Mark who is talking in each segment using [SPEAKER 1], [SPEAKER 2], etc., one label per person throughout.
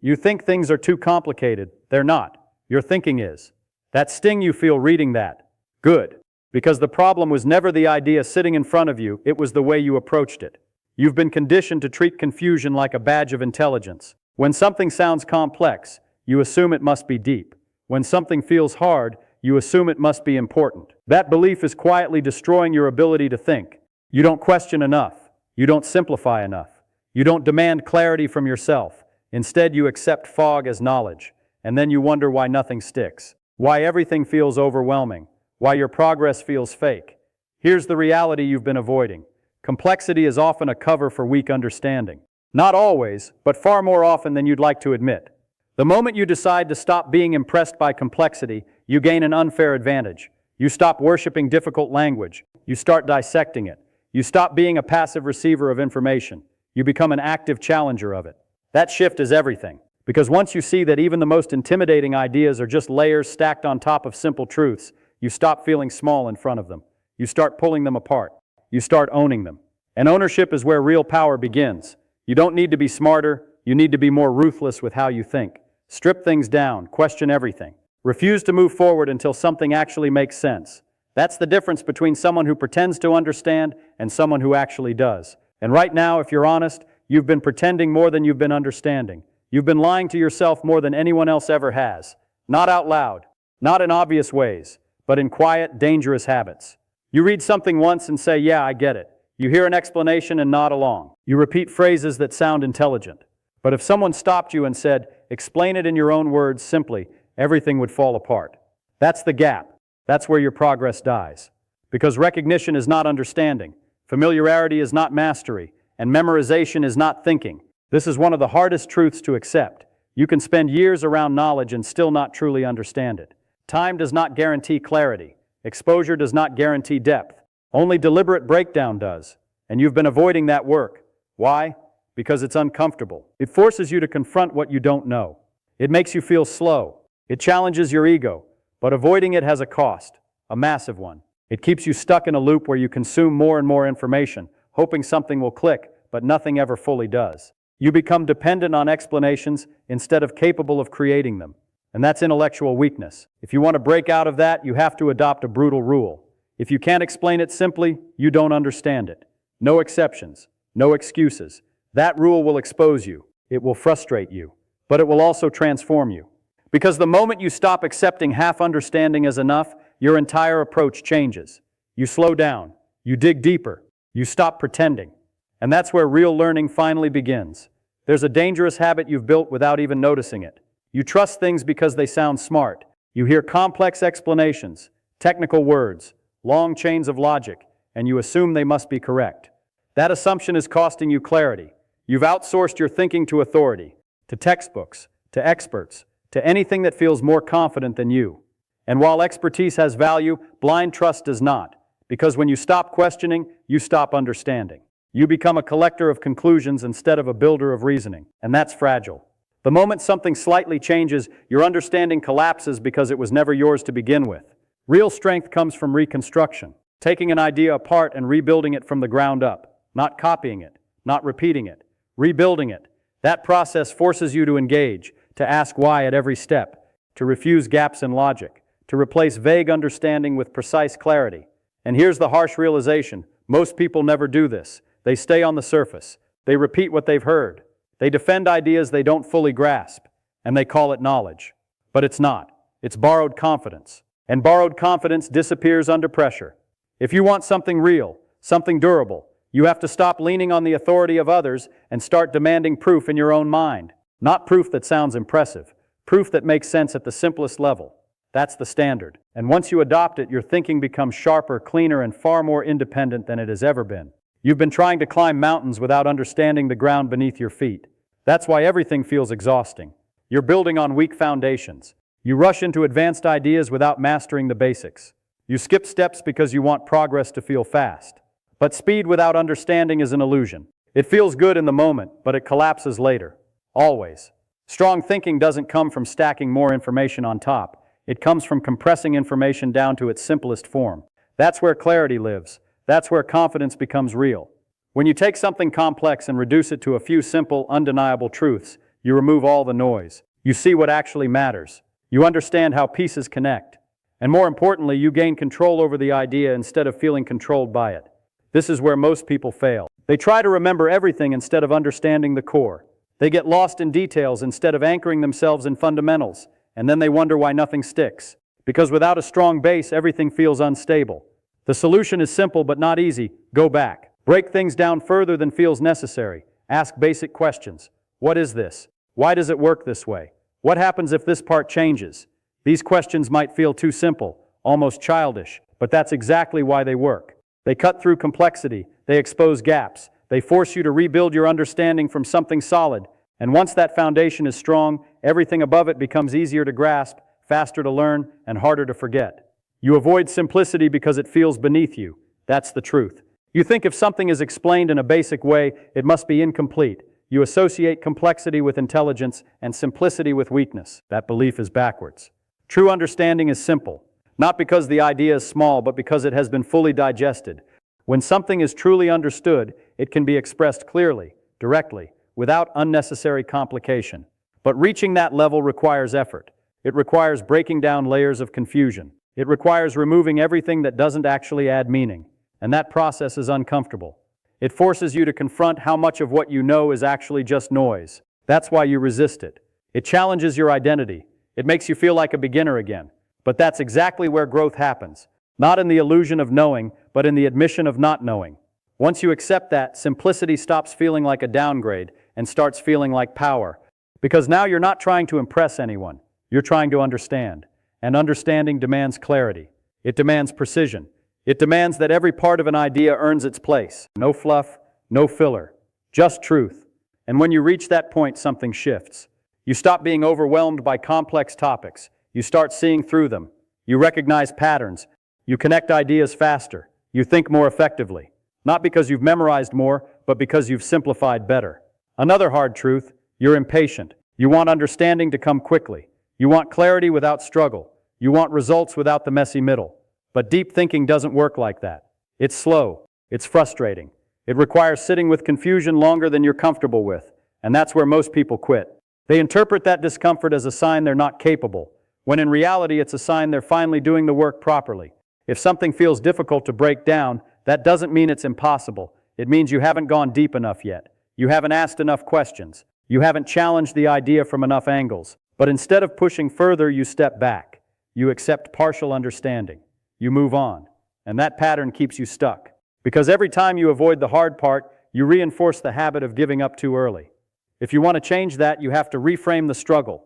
[SPEAKER 1] You think things are too complicated. They're not. Your thinking is. That sting you feel reading that. Good. Because the problem was never the idea sitting in front of you, it was the way you approached it. You've been conditioned to treat confusion like a badge of intelligence. When something sounds complex, you assume it must be deep. When something feels hard, you assume it must be important. That belief is quietly destroying your ability to think. You don't question enough. You don't simplify enough. You don't demand clarity from yourself. Instead, you accept fog as knowledge. And then you wonder why nothing sticks. Why everything feels overwhelming. Why your progress feels fake. Here's the reality you've been avoiding. Complexity is often a cover for weak understanding. Not always, but far more often than you'd like to admit. The moment you decide to stop being impressed by complexity, you gain an unfair advantage. You stop worshiping difficult language. You start dissecting it. You stop being a passive receiver of information. You become an active challenger of it. That shift is everything. Because once you see that even the most intimidating ideas are just layers stacked on top of simple truths, you stop feeling small in front of them. You start pulling them apart. You start owning them. And ownership is where real power begins. You don't need to be smarter. You need to be more ruthless with how you think. Strip things down. Question everything. Refuse to move forward until something actually makes sense. That's the difference between someone who pretends to understand and someone who actually does. And right now, if you're honest, you've been pretending more than you've been understanding. You've been lying to yourself more than anyone else ever has. Not out loud. Not in obvious ways. But in quiet, dangerous habits. You read something once and say, yeah, I get it. You hear an explanation and nod along. You repeat phrases that sound intelligent. But if someone stopped you and said, explain it in your own words simply, everything would fall apart. That's the gap. That's where your progress dies. Because recognition is not understanding. Familiarity is not mastery. And memorization is not thinking. This is one of the hardest truths to accept. You can spend years around knowledge and still not truly understand it. Time does not guarantee clarity. Exposure does not guarantee depth. Only deliberate breakdown does. And you've been avoiding that work. Why? Because it's uncomfortable. It forces you to confront what you don't know. It makes you feel slow. It challenges your ego. But avoiding it has a cost, a massive one. It keeps you stuck in a loop where you consume more and more information, hoping something will click, but nothing ever fully does. You become dependent on explanations instead of capable of creating them. And that's intellectual weakness. If you want to break out of that, you have to adopt a brutal rule. If you can't explain it simply, you don't understand it. No exceptions, no excuses. That rule will expose you. It will frustrate you. But it will also transform you. Because the moment you stop accepting half understanding as enough, your entire approach changes. You slow down. You dig deeper. You stop pretending. And that's where real learning finally begins. There's a dangerous habit you've built without even noticing it. You trust things because they sound smart. You hear complex explanations, technical words, long chains of logic, and you assume they must be correct. That assumption is costing you clarity. You've outsourced your thinking to authority, to textbooks, to experts, to anything that feels more confident than you. And while expertise has value, blind trust does not. Because when you stop questioning, you stop understanding. You become a collector of conclusions instead of a builder of reasoning. And that's fragile. The moment something slightly changes, your understanding collapses because it was never yours to begin with. Real strength comes from reconstruction, taking an idea apart and rebuilding it from the ground up, not copying it, not repeating it, rebuilding it. That process forces you to engage, to ask why at every step, to refuse gaps in logic, to replace vague understanding with precise clarity. And here's the harsh realization: most people never do this. They stay on the surface. They repeat what they've heard. They defend ideas they don't fully grasp, and they call it knowledge. But it's not. It's borrowed confidence. And borrowed confidence disappears under pressure. If you want something real, something durable, you have to stop leaning on the authority of others and start demanding proof in your own mind. Not proof that sounds impressive, proof that makes sense at the simplest level. That's the standard. And once you adopt it, your thinking becomes sharper, cleaner, and far more independent than it has ever been. You've been trying to climb mountains without understanding the ground beneath your feet. That's why everything feels exhausting. You're building on weak foundations. You rush into advanced ideas without mastering the basics. You skip steps because you want progress to feel fast. But speed without understanding is an illusion. It feels good in the moment, but it collapses later. Always. Strong thinking doesn't come from stacking more information on top. It comes from compressing information down to its simplest form. That's where clarity lives. That's where confidence becomes real. When you take something complex and reduce it to a few simple, undeniable truths, You remove all the noise. You see what actually matters. You understand how pieces connect. And more importantly, you gain control over the idea instead of feeling controlled by it. This is where most people fail. They try to remember everything instead of understanding the core. They get lost in details instead of anchoring themselves in fundamentals, and then they wonder why nothing sticks. Because without a strong base, everything feels unstable. The solution is simple but not easy. Go back. Break things down further than feels necessary. Ask basic questions. What is this? Why does it work this way? What happens if this part changes? These questions might feel too simple, almost childish, but that's exactly why they work. They cut through complexity, they expose gaps, they force you to rebuild your understanding from something solid, and once that foundation is strong, everything above it becomes easier to grasp, faster to learn, and harder to forget. You avoid simplicity because it feels beneath you. That's the truth. You think if something is explained in a basic way, it must be incomplete. You associate complexity with intelligence and simplicity with weakness. That belief is backwards. True understanding is simple, not because the idea is small, but because it has been fully digested. When something is truly understood, it can be expressed clearly, directly, without unnecessary complication. But reaching that level requires effort. It requires breaking down layers of confusion. It requires removing everything that doesn't actually add meaning. And that process is uncomfortable. It forces you to confront how much of what you know is actually just noise. That's why you resist it. It challenges your identity. It makes you feel like a beginner again. But that's exactly where growth happens. Not in the illusion of knowing, but in the admission of not knowing. Once you accept that, simplicity stops feeling like a downgrade and starts feeling like power. Because now you're not trying to impress anyone. You're trying to understand. And understanding demands clarity. It demands precision. It demands that every part of an idea earns its place. No fluff, no filler, just truth. And when you reach that point, something shifts. You stop being overwhelmed by complex topics. You start seeing through them. You recognize patterns. You connect ideas faster. You think more effectively. Not because you've memorized more, but because you've simplified better. Another hard truth, you're impatient. You want understanding to come quickly. You want clarity without struggle. You want results without the messy middle. But deep thinking doesn't work like that. It's slow. It's frustrating. It requires sitting with confusion longer than you're comfortable with. And that's where most people quit. They interpret that discomfort as a sign they're not capable, when in reality it's a sign they're finally doing the work properly. If something feels difficult to break down, that doesn't mean it's impossible. It means you haven't gone deep enough yet. You haven't asked enough questions. You haven't challenged the idea from enough angles. But instead of pushing further, you step back. You accept partial understanding. You move on. And that pattern keeps you stuck. Because every time you avoid the hard part, you reinforce the habit of giving up too early. If you want to change that, you have to reframe the struggle.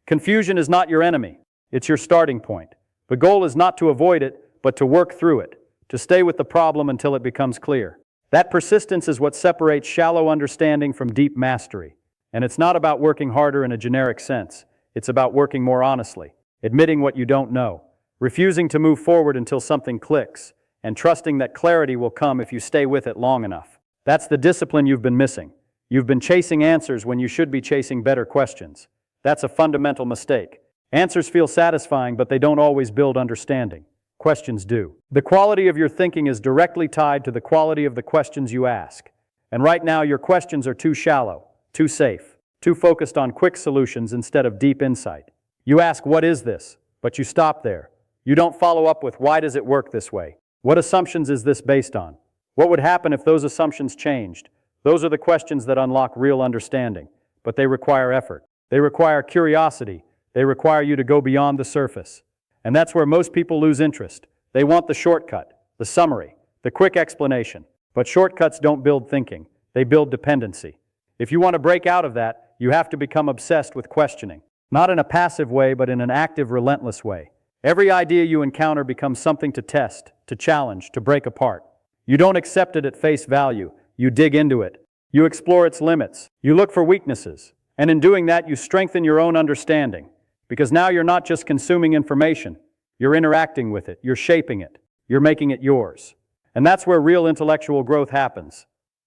[SPEAKER 1] Confusion is not your enemy. It's your starting point. The goal is not to avoid it, but to work through it, to stay with the problem until it becomes clear. That persistence is what separates shallow understanding from deep mastery. And it's not about working harder in a generic sense. It's about working more honestly, admitting what you don't know, refusing to move forward until something clicks, and trusting that clarity will come if you stay with it long enough. That's the discipline you've been missing. You've been chasing answers when you should be chasing better questions. That's a fundamental mistake. Answers feel satisfying, but they don't always build understanding. Questions do. The quality of your thinking is directly tied to the quality of the questions you ask. And right now, your questions are too shallow, too safe, too focused on quick solutions instead of deep insight. You ask, what is this? But you stop there. You don't follow up with, why does it work this way? What assumptions is this based on? What would happen if those assumptions changed? Those are the questions that unlock real understanding. But they require effort. They require curiosity. They require you to go beyond the surface. And that's where most people lose interest. They want the shortcut, the summary, the quick explanation. But shortcuts don't build thinking. They build dependency. If you want to break out of that, you have to become obsessed with questioning. Not in a passive way, but in an active, relentless way. Every idea you encounter becomes something to test, to challenge, to break apart. You don't accept it at face value. You dig into it. You explore its limits. You look for weaknesses. And in doing that, you strengthen your own understanding. Because now you're not just consuming information. You're interacting with it. You're shaping it. You're making it yours. And that's where real intellectual growth happens.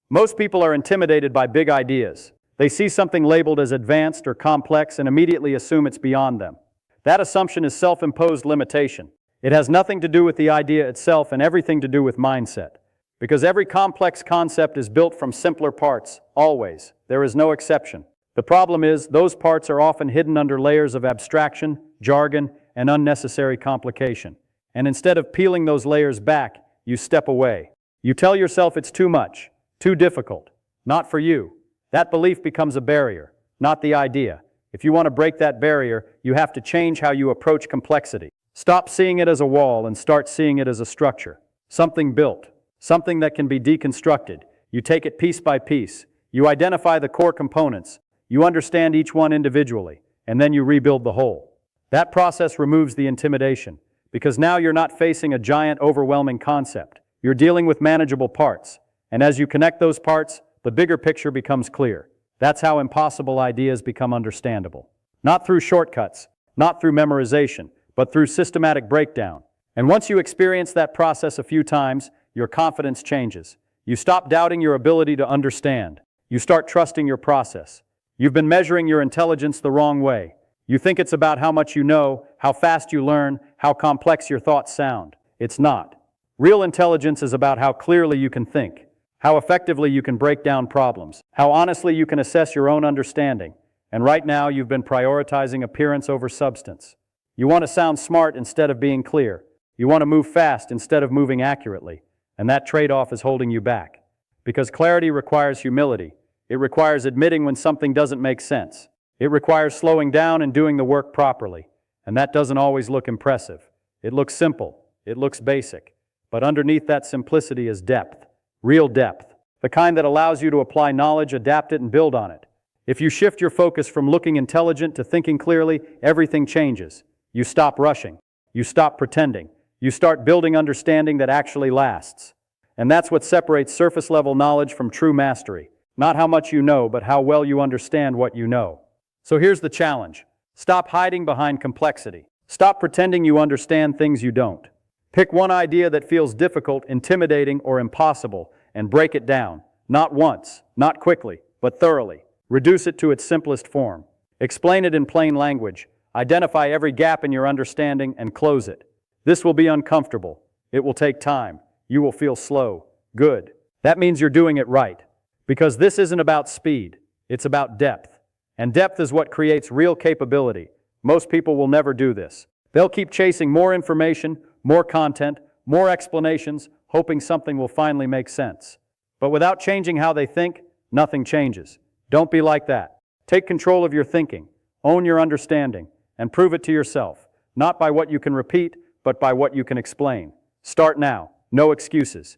[SPEAKER 1] Most people are intimidated by big ideas. They see something labeled as advanced or complex and immediately assume it's beyond them. That assumption is self-imposed limitation. It has nothing to do with the idea itself and everything to do with mindset. Because every complex concept is built from simpler parts, always. There is no exception. The problem is, those parts are often hidden under layers of abstraction, jargon, and unnecessary complication. And instead of peeling those layers back, you step away. You tell yourself it's too much, too difficult, not for you. That belief becomes a barrier, not the idea. If you want to break that barrier, you have to change how you approach complexity. Stop seeing it as a wall and start seeing it as a structure. Something built, something that can be deconstructed. You take it piece by piece. You identify the core components. You understand each one individually, and then you rebuild the whole. That process removes the intimidation, because now you're not facing a giant, overwhelming concept. You're dealing with manageable parts, and as you connect those parts, the bigger picture becomes clear. That's how impossible ideas become understandable. Not through shortcuts, not through memorization, but through systematic breakdown. And once you experience that process a few times, your confidence changes. You stop doubting your ability to understand. You start trusting your process. You've been measuring your intelligence the wrong way. You think it's about how much you know, how fast you learn, how complex your thoughts sound. It's not. Real intelligence is about how clearly you can think, how effectively you can break down problems, how honestly you can assess your own understanding. And right now, you've been prioritizing appearance over substance. You want to sound smart instead of being clear. You want to move fast instead of moving accurately. And that trade-off is holding you back. Because clarity requires humility. It requires admitting when something doesn't make sense. It requires slowing down and doing the work properly. And that doesn't always look impressive. It looks simple. It looks basic. But underneath that simplicity is depth. Real depth. The kind that allows you to apply knowledge, adapt it, and build on it. If you shift your focus from looking intelligent to thinking clearly, everything changes. You stop rushing. You stop pretending. You start building understanding that actually lasts. And that's what separates surface-level knowledge from true mastery. Not how much you know, but how well you understand what you know. So here's the challenge. Stop hiding behind complexity. Stop pretending you understand things you don't. Pick one idea that feels difficult, intimidating, or impossible, and break it down. Not once, not quickly, but thoroughly. Reduce it to its simplest form. Explain it in plain language. Identify every gap in your understanding and close it. This will be uncomfortable. It will take time. You will feel slow. Good. That means you're doing it right. Because this isn't about speed. It's about depth. And depth is what creates real capability. Most people will never do this. They'll keep chasing more information, more content, more explanations, hoping something will finally make sense. But without changing how they think, nothing changes. Don't be like that. Take control of your thinking. Own your understanding. And prove it to yourself. Not by what you can repeat, but by what you can explain. Start now. No excuses.